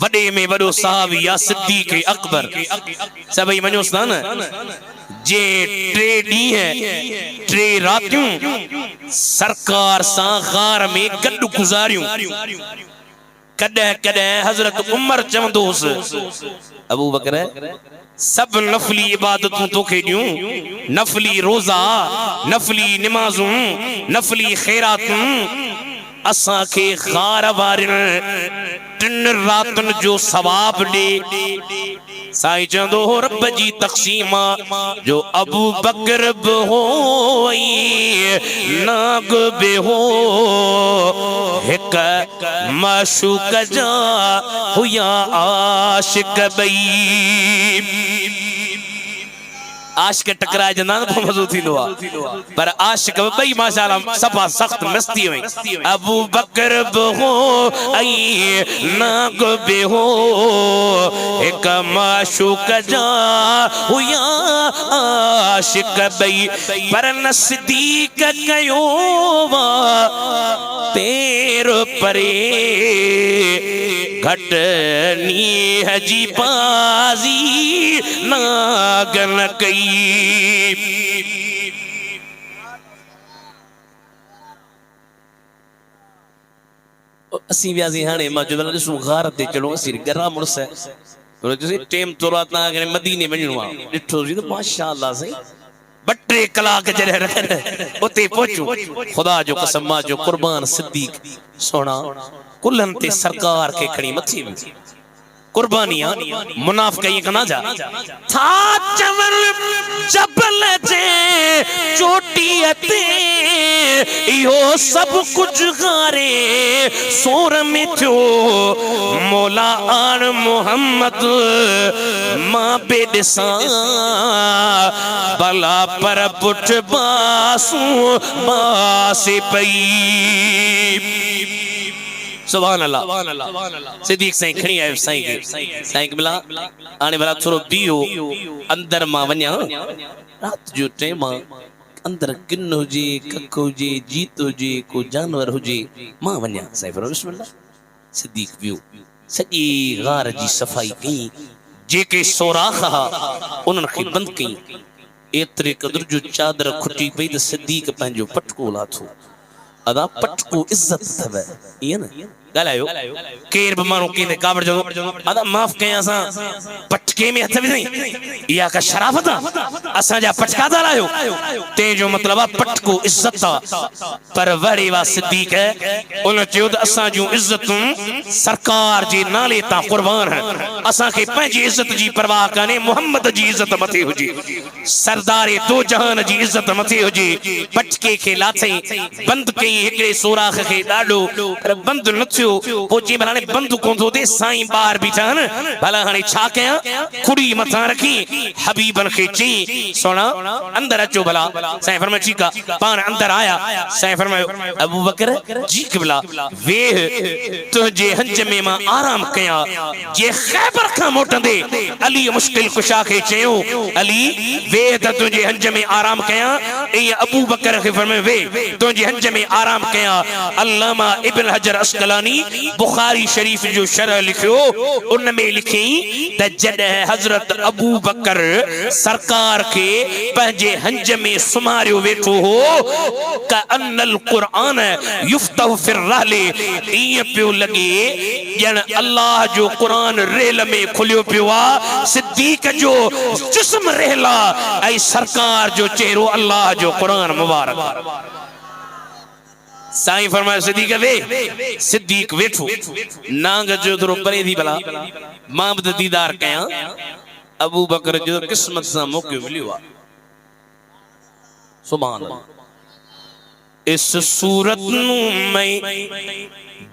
वडे में वडो साहबी या सिद्दीक अकबर सभई मञोस था न जे टे ॾींहं टे रातियूं सरकार सां गार में गॾु गुज़ारियूं। कॾहिं कॾहिं हज़रत उमर चवंदो हुउसि अबू बकर सब नफली इबादतूं तोखे ॾियूं, नफली रोज़ा, नफली निमाज़ूं, नफली खैरातूं, असां खे गार वारनि टिन रातुनि जो सवाब ॾे। साईं चवंदो हो रब जी तक़सीम जो अबू बकर बि हो नाग बि हो हिक माशूक जा हुया आशिक ॿई। आशिक टकराए जंदा न पोइ मज़ो थींदो आहे पर आशिक ॿई माशाअल्लाह सफ़ा सख़्त मस्ती हुई। अबू बकर बि हो ऐं नाग बि हो हिक माशूक जा हुया आशिक ॿई पर न सिद्दीक कयो पैर परे घट नीह जी बाज़ी नाग न कई। असी वियासीं हाणे मां जो ॾिसूं गार ते चढ़ो असीं गरा मुड़स टेम थोरो आहे मदीने वञिणो आहे ॾिठोसीं त माशाअल्लाह साईं 2-3 कलाक जॾहिं रखनि उते पहुचूं ख़ुदा जो कसम मां जो कुर्बान सिद्दीक सोना कुलनि ते सरकार खे खणी मथे वियो कुर्बानियां मुनाफ़िक़ ये कना जा था चवल जबल जे चोटी ते इहो सब कुछ गारे सोर में थियो मौला आन मोहम्मद मां पे दिसा भला पर पुठ बासू बासे पई। सुभान अल्लाह सिद्दीक साईं खणी आयो साईं के मिला आने भला थोरो बीहो अंदर मां वञा रात जो टाइम अंदर किन हुजे कक हुजे जीत हुजे को जानवर हुजे मां वञा साईं फरमायो बिस्मिल्लाह। सिद्दीक वियो सॼी गार जी सफ़ाई कई जेके सोराख हा उन्हनि खे बंदि कई एतिरे क़दुर जो चादर खुटी पई त सिद्दीक पंहिंजो पटको लाथो। अदा पटको इज्जत अथव इएं न ॻाल्हायो केर बि माण्हू कंहिं कावड़ जो अदा माफ़ कयां असां पटके में हथ विझई इहा का शराफ़त आहे असांजा पटका था लाहियो तंहिंजो मतिलबु आहे पटको इज्जत आहे। पर वरी वा सिद्दीक उन चयो त असां जूं इज़तूं सरकार जे नाले तां क़ुर्बान आहिनि असांखे पंहिंजी इज़त जी परवाह कान्हे मोहम्मद जी इज़त मथे हुजे सरदार दो जहान जी इज़त मथे हुजे। पटके खे लाथई बंदि कई हिकिड़े सोराख खे ॾाढो पर बंदि न थियो पोइ भला हाणे बंदि कोन थो थिए साईं ॿार बीठा आहिनि भला हाणे छा कयां खुड़ी मथां रखी हबीबन खे चई सोना अंदर अचो भला। साईं फरमायो ठीकु आहे पाण अंदर आया साईं फरमायो अबू बकर जी क़िबला वेह तुंहिंजे हंज में मां आराम कयां। जे खैबर खां मोटंदे अली मुश्किल कुशा खे चयो अली वेह त तुंहिंजे हंज में आराम कयां ईअं अबू बकर खे फरमायो वेह तुंहिंजे हंज में आराम कयां। अल्लामा इब्न हजर अस्कलानी बुखारी शरीफ जो शरह लिखियो उन में लिखी त जॾहिं हज़रत अबू बकर सरकार के पंहिंजे हंज में सुमारियो वेठो हो का अन्नल कुरान युफ्तहु फिर रहले ईअं पियो लॻे ॼण अल्लाह जो कुरान रेल में खुलियो पियो आहे सिद्दीक जो जिस्म रेला ऐं सरकार जो चेहरो अल्लाह जो कुरान मुबारक। साईं फरमायो सिद्दीक वे सिद्दीक वेठो नांग जो थोरो परे थी भला मां बि त दीदार कयां। अबू बकर जो किस्मत सां मौक़ो मिलियो आहे सुभान अल्लाह। इस सूरत में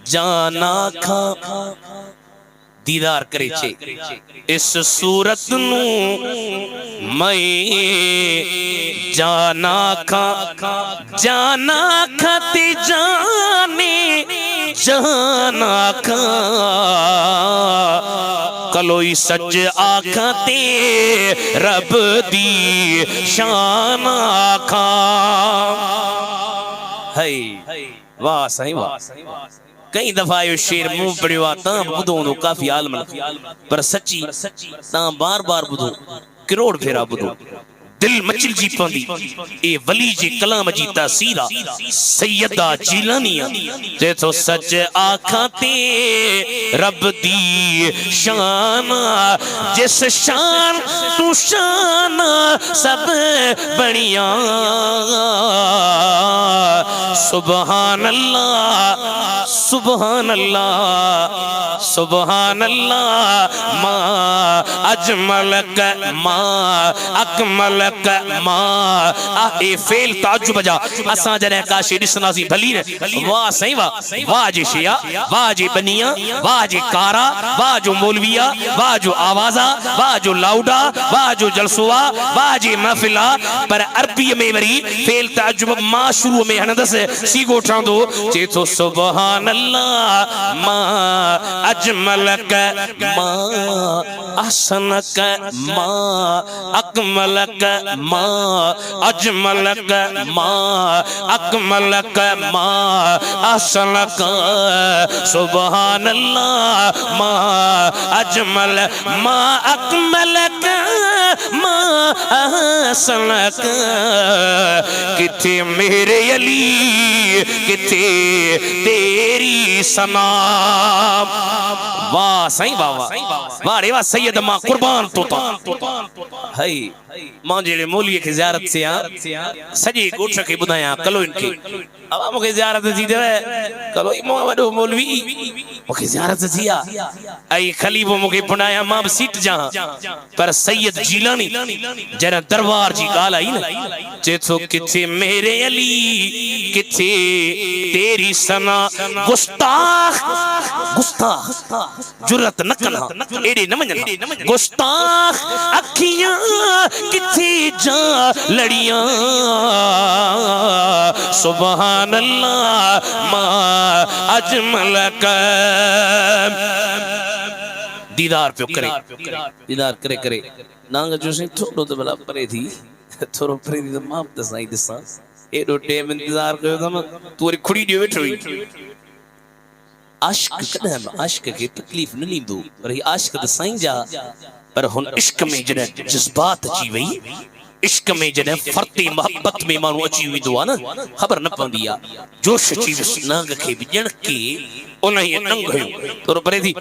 जाना खा दीदार करे छे इस सूरत मैं जाना खाते जाने जाना खा कलोई सच आखते रब दी शान आखा है वाह सही वाह कई दफा यो शेर मुंह पड़ियो आ ता बुधो हूंदो काफ़ी आलम पर सच्ची ता बार बार बुधो करोड़ फेरा बुधो दिल मचिल जी पवंदी ए वली जे कलाम जी तासीरा सैयदा जीलानिया जे तो सच आखा ते रब दी शान जिस शान तू शान सब बनिया सुबहान अल्लाह सुबहान अल्लाह सुबहान अल्लाह मा अजमल क मा अकमल मां ए फेल ताजुब जा असा जने काशी दिसनासी भली ने वाह सही वाह जे शिया वाह जे बनिया वाह जे कारा वाह जो मौलविया वाह जो आवाजा वाह जो लाउडा वाह जो जलसुआ वाह जे महफिला पर अरबी में वरी फेल ताजुब मां शुरू में हनदस सीगो ठांदो जे तो सुभान अल्लाह मां अजमल क मां अहसन क मां अकमल क मां अजमल क मां अकमल क मां अहसन क सुभान अल्लाह मां अजमल मां अकमल क मां अहसन क किथे मेरे अली किथे तेरी सना वाह सही वाह वाह रे वाह सैयद मां कुर्बान तोता है मां जेड़े मौलवी के ज़ियारत से आ सजे गोठ के बुधाया कलो इनके अब मुके ज़ियारत थी देवे कलो ई वडो मौलवी मुके ज़ियारत थी आ आई खलीफो मुके पुनाया मां सीट जा पर सैयद जीलानी जरा दरबार जी गाल आई न जेथो किथे मेरे अली किथे तेरी सना गुस्ताख गुस्ताख जुर्रत न कना एडे न मनना गुस्ताख अखियां किथे जा लड़ियां सुभान अल्लाह मां अजमल क दीदार पे करे दीदार करे करे नांग जो से थोड़ो तो भला परे थी थोड़ो परे थी तो मां दसाई दसा एडो टेम इंतजार कयो त तोरी खुड़ी दियो वेठो आशिक कदम आशिक के तकलीफ न लींदो पर आशिक त साईं जा पर हुन इश्क में जने जज्बात अची वई इश्क में जने फरते मोहब्बत में मानू अची वेंदो आ न खबर न पवंदी आ जोश अची विस नांग के बिजण के उनही नंग हयो तोरो परे थी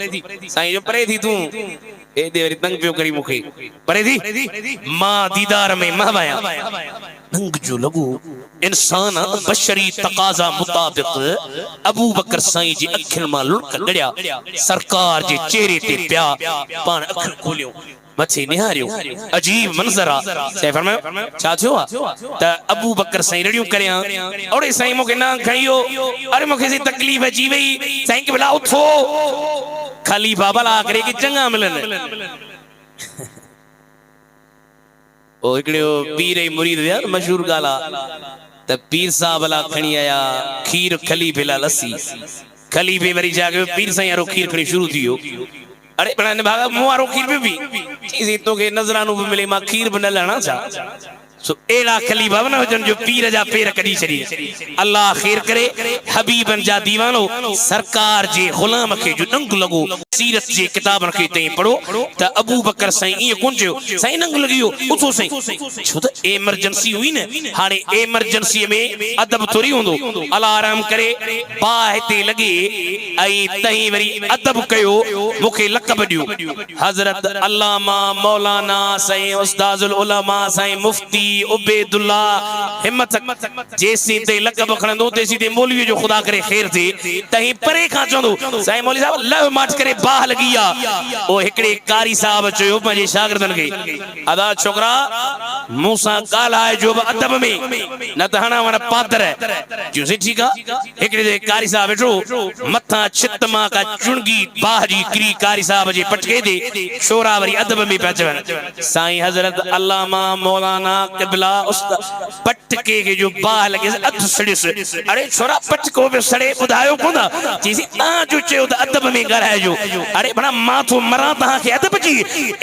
साईं जो परे थी तू ए देवरी तंग पियो करी मुखे परे थी मां दीदार में महवाया नंग जो लगो इंसान बशरी तकाजा मुताबिक अबू बकर साईं जी अखिन मा लुक गड़िया सरकार जे चेहरे ते प्या पान अखर खोलियो मथे निहारियो अजीब मंजर आ से फरमायो छा थियो त अबू बकर साईं रड़ियो करया ओरे साईं मोके ना खइयो अरे मोके से तकलीफ अची वई साईं के भला उठो खलीफा भला करे कि चंगा मिलन ओ एकड़ो पीर ए मुरीद यार मशहूर गाला त पीर साहब ला खणी आया खीर खलीफे ला लस्सी खलीफे वरी जाके पीर साईं रो खीर खणी शुरू थियो अरे बड़ा ने भागा मुआरो खीर भी चीज़ तो के नजरानू भी मिले मां खीर बन लाना चा सो एड़ा खलीफा बना जन जो पीर जा पैर कडी छड़ी अल्लाह खैर करे हबीबन जा दीवानो सरकार जे गुलाम के जो नंग लगो सीरत जे किताबन के तई पढ़ो त अबू बकर साईं ये कुंजो साईं नंग लगियो उथो साईं छो त इमरजेंसी हुई ने हाने इमरजेंसी में अदब थोड़ी होंदो अलार्म करे बाहते लगे आई तई वरी अदब कयो मुखे लकब दियो हजरत अल्लामा मौलाना साईं उस्ताजुल उलमा साईं मुफ्ती उबैदुल्ला हिम्मत जैसे ते लकब खणंदो तेसी ते मौलवी जो खुदा करे खैर थे तही परे का चंदो साईं मौलवी साहब लव माट करे बाह लगिया ओ एकड़े कारी साहब चयो पंजे शागिर्दन के अदा छोकरा मूसा गाला है जो अदब में न त हना वन पादर है जो से ठीक है एकड़े दे कारी साहब बैठो मथा छित मां का चुणगी बाह जी क्री कारी साहब जे पटके दे शोरावरी अदब में पचवन साईं हजरत अल्लामा मौलाना क़िबला उस पटके के जो बाह लगे अध सड़िस अरे छोरा पटको पे सड़े बुधायो कोना चीसी जो चयो त अदब में ॻाल्हाइजो अरे भला मां थो मरां तव्हांखे अदब जी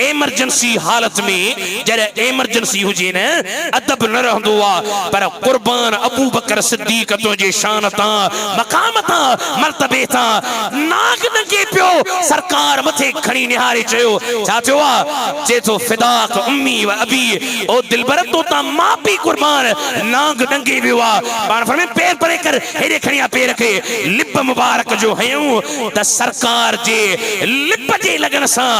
एमरजेंसी हालत में जॾहिं एमरजेंसी हुजे न अदब न रहंदो आहे पर कुर्बान अबू बकर सिद्दीक़ तुंहिंजे शान तां मक़ाम तां मर्तबे तां नाग नंगे पियो सरकार मथे खणी निहारे चयो छा थियो आहे चए थो फिदाक उम्मी व अबी ओ दिलबर तो ता मां पी कुर्बान नाग नंगे वियो आहे पाण फरमाए पैर परे कर हेॾे खणी आ पैर खे लिप मुबारक जो हयूं त सरकार जे लिप जे लगन सां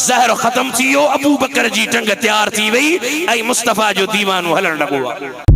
ज़हर ख़त्म थी वियो अबू बकर जी टंग तैयार थी वई ऐं मुस्तफ़ा जो दीवानो हलण लॻो आहे।